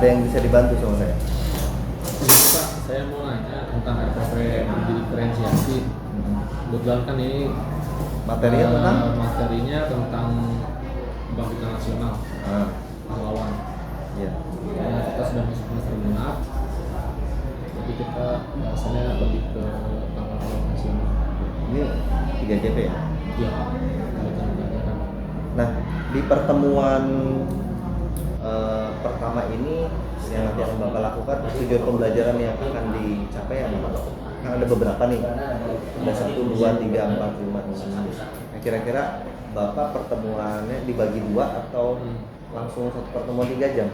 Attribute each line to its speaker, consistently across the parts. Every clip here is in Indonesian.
Speaker 1: ada yang bisa dibantu sama saya?
Speaker 2: Pak, saya mau nanya tentang RPP diferensiasi. Kebetulan kan ini
Speaker 1: Materinya tentang?
Speaker 2: Materinya tentang Kebangkitan Nasional pahlawan.
Speaker 1: Iya.
Speaker 2: Ya, kita sudah masuk semester genap, jadi kita bahasannya lebih ke pahlawan nasional.
Speaker 1: Ini 3JP ya?
Speaker 2: Iya, kebetulan.
Speaker 1: Nah, di pertemuan pertama ini yang nanti akan Bapak lakukan, tujuan pembelajaran yang akan dicapai apa Pak? Kan ada beberapa nih, ada 1, 2, 3, 4, 5, 6. Nah, kira-kira Bapak pertemuannya dibagi 2 atau langsung satu pertemuan 3 jam?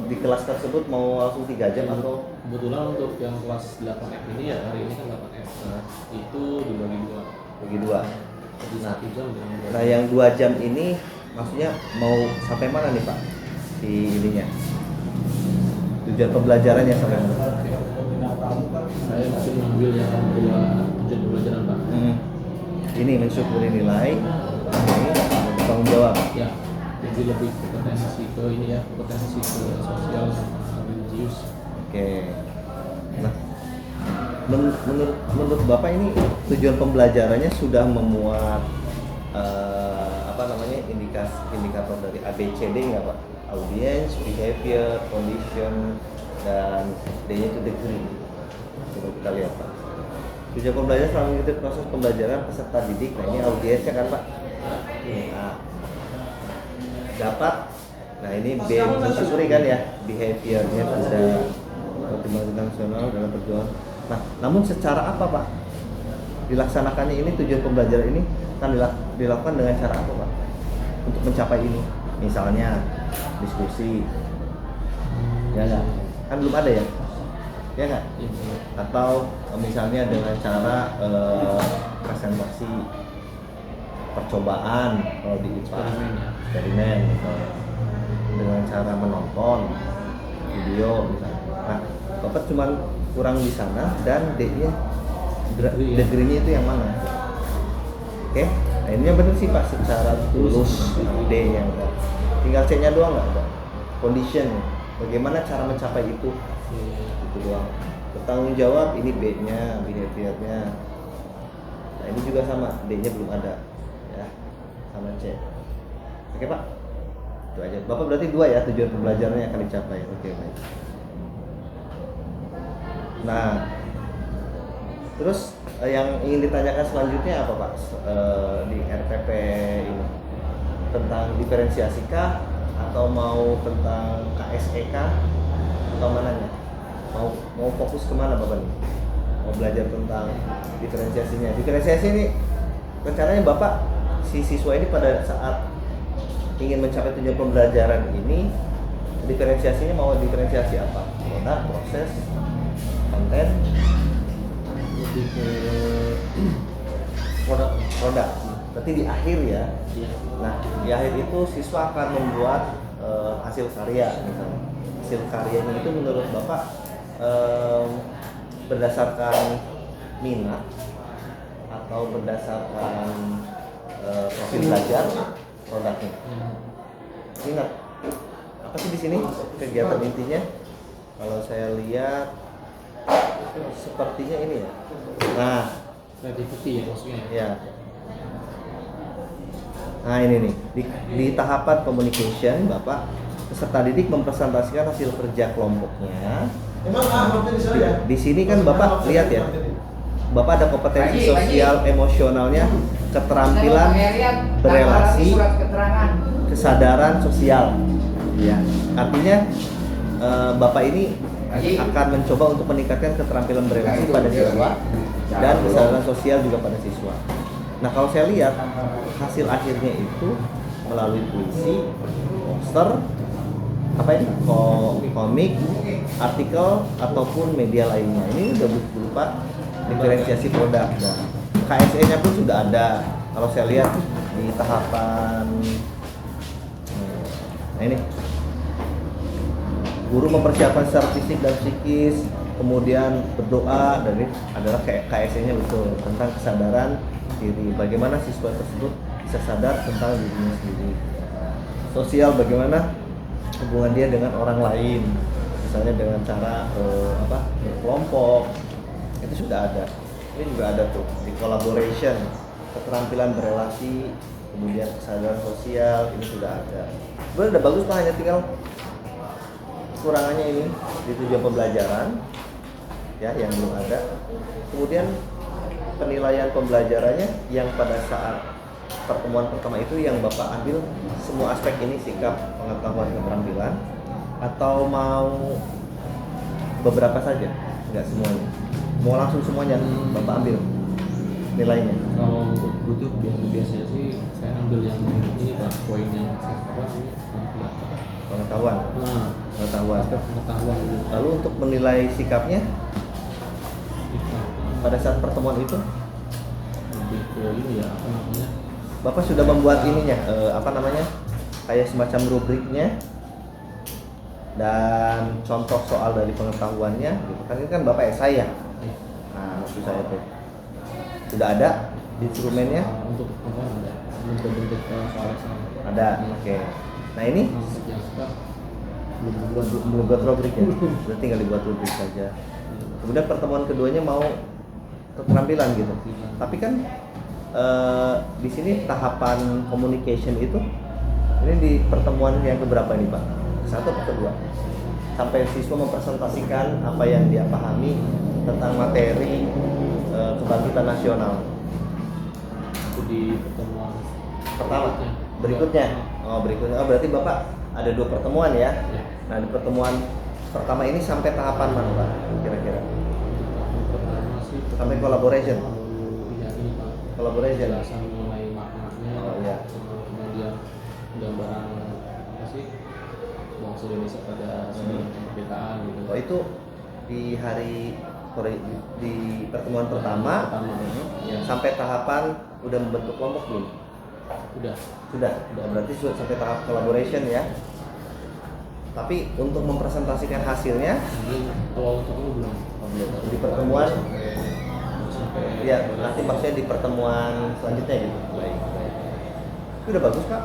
Speaker 1: Di kelas tersebut mau langsung 3 jam atau?
Speaker 2: Kebetulan untuk yang kelas 8F ini ya, hari ini kan 8F, itu dibagi 2.
Speaker 1: Bagi 2.
Speaker 2: Jadi 1 jam dengan
Speaker 1: Nah, yang 2 jam ini maksudnya mau sampai mana nih Pak? Di ininya. Tujuan pembelajarannya sampai mana?
Speaker 2: saya masih mengambil yang kedua tujuan pembelajaran Pak.
Speaker 1: Ini mensyukuri nilai, ini bertanggung jawab.
Speaker 2: Ya, jadi lebih kompetensi ke ini ya, kompetensi ke sosial sama religius.
Speaker 1: Oke. Nah, menurut Bapak ini tujuan pembelajarannya sudah memuat indikator dari ABCD nggak Pak? Audience, behavior, condition, dan D-nya itu degree. Coba kita lihat Pak. Tujuan pembelajaran selama mengikuti proses pembelajaran peserta didik. Nah, ini audiensnya kan Pak? Nah, dapat. Nah, ini B mensyukuri kan ya, behaviornya sudah Kebangkitan Nasional dalam perjuangan. Nah, namun secara apa Pak dilaksanakannya ini, tujuan pembelajaran ini kan dilakukan dengan cara apa Pak untuk mencapai ini? Misalnya diskusi, ya nggak? Kan belum ada ya? Ya nggak? Atau misalnya dengan cara presentasi, percobaan kalau di IPA, eksperimen misalnya, dengan cara menonton video misalnya. Nah, Bapak cuma kurang di sana dan D-nya degree-nya itu yang mana? Oke, nah ini yang benar sih Pak, secara tulus D-nya enggak. Tinggal C-nya doang nggak Pak? Condition, bagaimana cara mencapai itu? Itu doang. Bertanggung jawab, ini B-nya, behavior-nya. Nah, ini juga sama, D-nya belum ada ya, sama C. Oke Pak, itu aja. Bapak berarti 2 ya tujuan pembelajarannya yang akan dicapai. Oke, baik. Nah, terus yang ingin ditanyakan selanjutnya apa Pak di RPP ini? Tentang diferensiasi kah? Atau mau tentang KSE kah? Atau mananya? Mau fokus kemana Bapak nih? Mau belajar tentang diferensiasinya. Diferensiasi ini rencananya Bapak, si siswa ini pada saat ingin mencapai tujuan pembelajaran ini, diferensiasinya mau diferensiasi apa? Produk, proses, konten,
Speaker 2: Lebih ke
Speaker 1: produk. Berarti di akhir ya.
Speaker 2: iya.
Speaker 1: Nah, di akhir itu siswa akan membuat hasil karya misalnya. Hasil karyanya itu menurut Bapak berdasarkan minat atau berdasarkan profil belajar produknya. Minat. Apa sih di sini kegiatan intinya? Kalau saya lihat sepertinya ini ya. Nah,
Speaker 2: Creativity ya maksudnya.
Speaker 1: ya. Nah, ini nih di tahapan communication Bapak, peserta didik mempresentasikan hasil kerja kelompoknya. Di sini kan Bapak lihat ya, Bapak ada kompetensi sosial emosionalnya, keterampilan berelasi, kesadaran sosial. Ya, artinya Bapak ini akan mencoba untuk meningkatkan keterampilan berelasi pada siswa dan kesadaran sosial juga pada siswa. Nah, kalau saya lihat hasil akhirnya itu melalui puisi, poster, apa ini, komik, artikel ataupun media lainnya. Ini udah berupa diferensiasi produk. Nah, KSE-nya pun sudah ada. Kalau saya lihat di tahapan, nah ini, guru mempersiapkan secara fisik dan psikis, kemudian berdoa, dan ini adalah KSE-nya betul tentang kesadaran diri. Bagaimana siswa tersebut bisa sadar tentang dirinya sendiri. sosial, bagaimana hubungan dia dengan orang lain, misalnya dengan cara berkelompok, itu sudah ada. Ini juga ada tuh di collaboration, keterampilan berelasi, kemudian kesadaran sosial, ini sudah ada. Sebenarnya udah bagus Pak, hanya tinggal kekurangannya ini di tujuan pembelajaran ya yang belum ada. Kemudian penilaian pembelajarannya yang pada saat pertemuan pertama itu yang Bapak ambil semua aspek ini, sikap, pengetahuan, keterampilan, atau mau beberapa saja? Enggak semuanya. Mau langsung semuanya Bapak ambil nilainya?
Speaker 2: Kalau untuk butuh biasanya sih saya ambil yang ini Pak, poin yang saya ini
Speaker 1: Pengetahuan.
Speaker 2: Nah,
Speaker 1: Pengetahuan.
Speaker 2: pengetahuan dulu.
Speaker 1: Lalu untuk menilai sikapnya pada saat pertemuan itu
Speaker 2: Lebih ke ini ya, apa namanya?
Speaker 1: Bapak sudah membuat ininya, kayak semacam rubriknya dan contoh soal dari pengetahuannya gitu kan. Ini kan Bapak esai ya. Nah, maksud saya tuh sudah ada di instrumennya.
Speaker 2: Untuk apa ada? Bentuk soal
Speaker 1: Ada. Oke. Nah, ini
Speaker 2: yang suka
Speaker 1: belum buat rubrik ya. Berarti tinggal dibuat rubrik saja. Kemudian pertemuan keduanya mau keterampilan gitu. Tapi kan di sini tahapan communication itu ini di pertemuan yang keberapa ini Pak? Satu atau kedua? Sampai siswa mempresentasikan apa yang dia pahami tentang materi kebangkitan nasional.
Speaker 2: itu di pertemuan
Speaker 1: Pertama, berikutnya. Oh, berikutnya. Oh, berarti Bapak ada 2 pertemuan ya?
Speaker 2: Ya.
Speaker 1: Nah, di pertemuan pertama ini sampai tahapan mana Pak? Kira-kira?
Speaker 2: Pertama sih
Speaker 1: Sampai collaboration.
Speaker 2: Iya ini Pak.
Speaker 1: Collaboration.
Speaker 2: Penjelasan mengenai maknanya.
Speaker 1: Oh, iya.
Speaker 2: Kemudian gambaran apa sih bangsa Indonesia pada sebelum kemerdekaan gitu.
Speaker 1: Oh, itu di di pertemuan pertama
Speaker 2: Ya.
Speaker 1: sampai tahapan udah membentuk kelompok belum?
Speaker 2: Udah.
Speaker 1: Sudah berarti sudah sampai tahap collaboration ya. Tapi untuk mempresentasikan hasilnya
Speaker 2: Ini kalau untuk ini belum.
Speaker 1: belum. Di pertemuan ya nanti maksudnya di pertemuan selanjutnya gitu. Baik. Itu udah bagus Pak.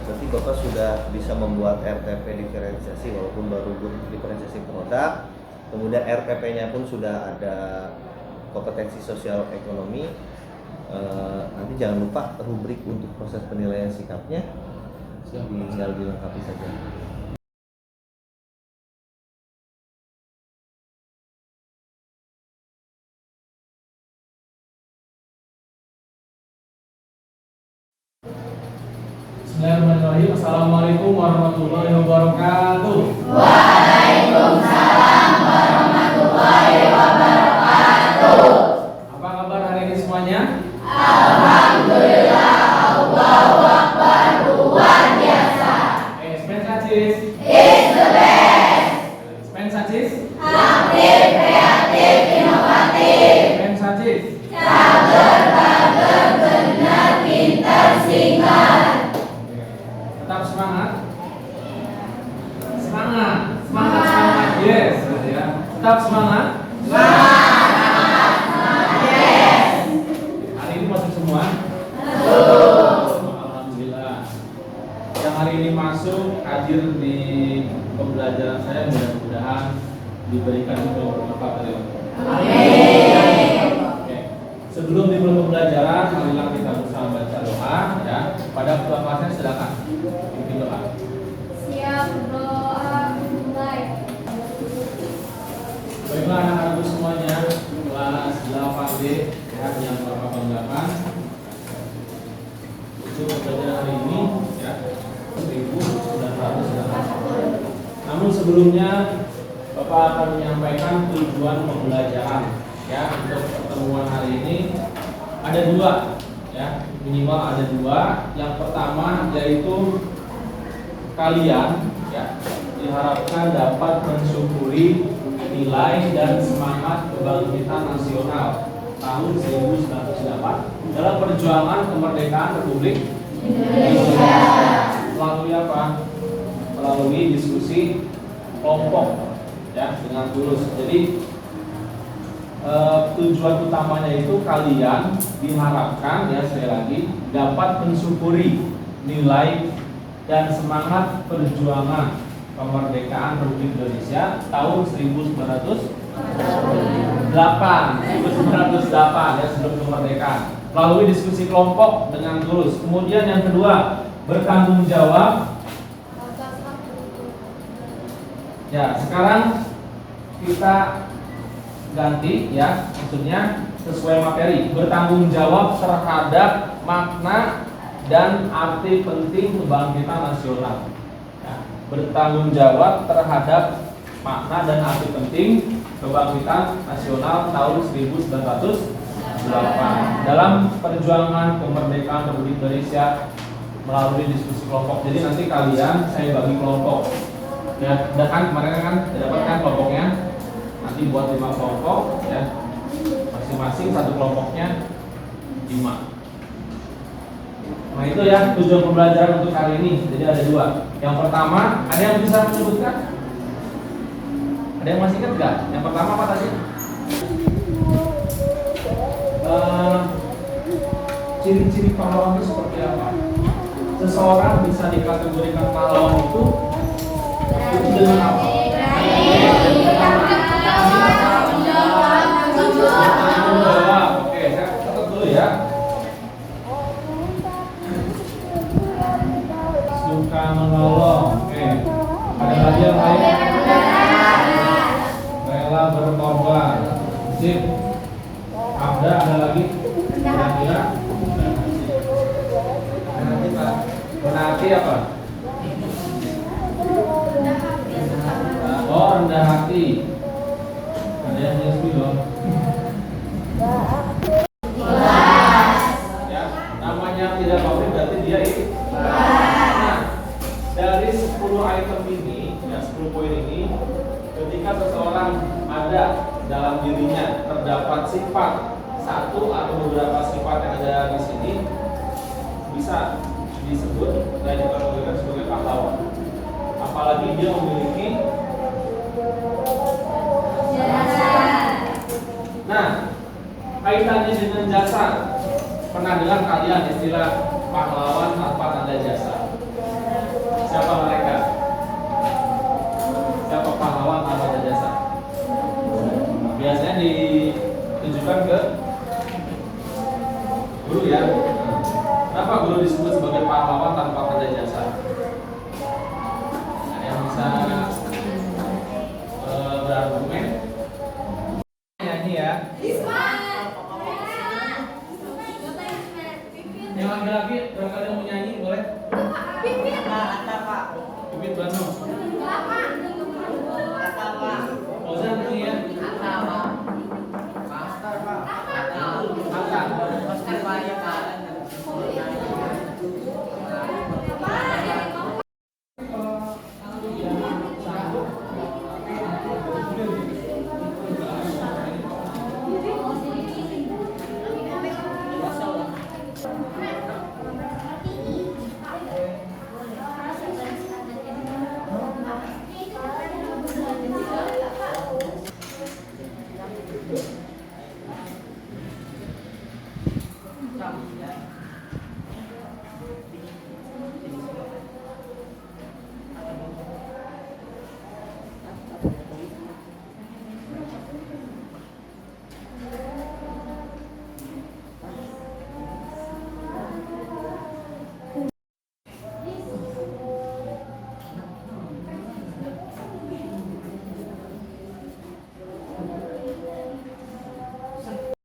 Speaker 1: Berarti Bapak sudah bisa membuat RTP diferensiasi walaupun baru diferensiasi produk. Kemudian RTP-nya pun sudah ada kompetensi sosial ekonomi. Nanti jangan lupa rubrik untuk proses penilaian sikapnya tinggal dilengkapi saja.
Speaker 2: Bismillahirrahmanirrahim. Assalamualaikum warahmatullahi wabarakatuh. Apa kabar hari ini semuanya? Sacis. Is the best. Sacis. Aktif, kreatif, inovatif. Sacis. Tetap semangat. Semangat. Yes, gitu ya. Tetap semangat. Yes. Hari ini masuk semua? Alhamdulillah. Yang hari ini masuk hadir di pembelajaran saya, mudah-mudahan diberikan bermanfaat dari Allah. Amin. Oke. Sebelum dimulai pembelajaran, marilah kita bersama baca doa ya. Pada ketua kelasnya silakan pimpin doa.
Speaker 3: Siap doa mulai.
Speaker 2: Baiklah anak-anakku semuanya, kelas 8D ya, yang Bapak banggakan. Untuk pembelajaran hari ini ya 1900. Namun sebelumnya Bapak akan menyampaikan tujuan pembelajaran ya untuk pertemuan hari ini. Ada 2 ya, minimal ada 2. Yang pertama yaitu kalian ya diharapkan dapat mensyukuri nilai dan semangat kebangkitan nasional tahun 1908 dalam perjuangan kemerdekaan Republik Indonesia. Melalui apa? Melalui diskusi kelompok ya dengan tulus. Jadi tujuan utamanya itu kalian diharapkan ya sekali lagi dapat mensyukuri nilai dan semangat perjuangan kemerdekaan Republik Indonesia tahun 1908 ya, sebelum kemerdekaan, melalui diskusi kelompok dengan tulus. Kemudian yang kedua, bertanggung jawab. Ya, sekarang kita ganti ya, maksudnya sesuai materi. Bertanggung jawab terhadap makna dan arti penting kebangkitan nasional. Ya, bertanggung jawab terhadap makna dan arti penting kebangkitan nasional tahun 1908 dalam perjuangan kemerdekaan Republik Indonesia melalui diskusi kelompok. Jadi nanti kalian saya bagi kelompok. Ya, udah kan kemarin kan dapatkan kelompoknya. Nanti buat 5 kelompok ya. Masing-masing satu kelompoknya 5. Nah itu ya tujuan pembelajaran untuk kali ini. Jadi ada 2. Yang pertama, ada yang bisa menyebutkan? Ada yang masih ingat nggak? Yang pertama apa tadi? Ciri-ciri pahlawan itu seperti apa? Seseorang bisa dikategorikan pahlawan itu dengan apa? Oke, saya catat dulu ya. Suka menolong. Oke. Ada lagi yang lain? Rela berkorban. Sip. Ada lagi? Kira-kira? Berarti apa? Oh, rendah hati. Ada yang nyespi loh. Ya, namanya tidak pabrik berarti dia ikhlas. Nah, dari 10 item ini, ya 10 poin ini, ketika seseorang ada dalam dirinya terdapat sifat satu atau beberapa sifat yang ada di sini, bisa disebut dan dikategorikan sebagai pahlawan. Apalagi dia memiliki jasa. Nah, kaitannya dengan jasa. Pernah dengar kalian istilah pahlawan tanpa tanda jasa? Siapa mereka? Siapa pahlawan tanpa tanda jasa? Biasanya ditujukan ke guru ya. Kenapa guru disebut sebagai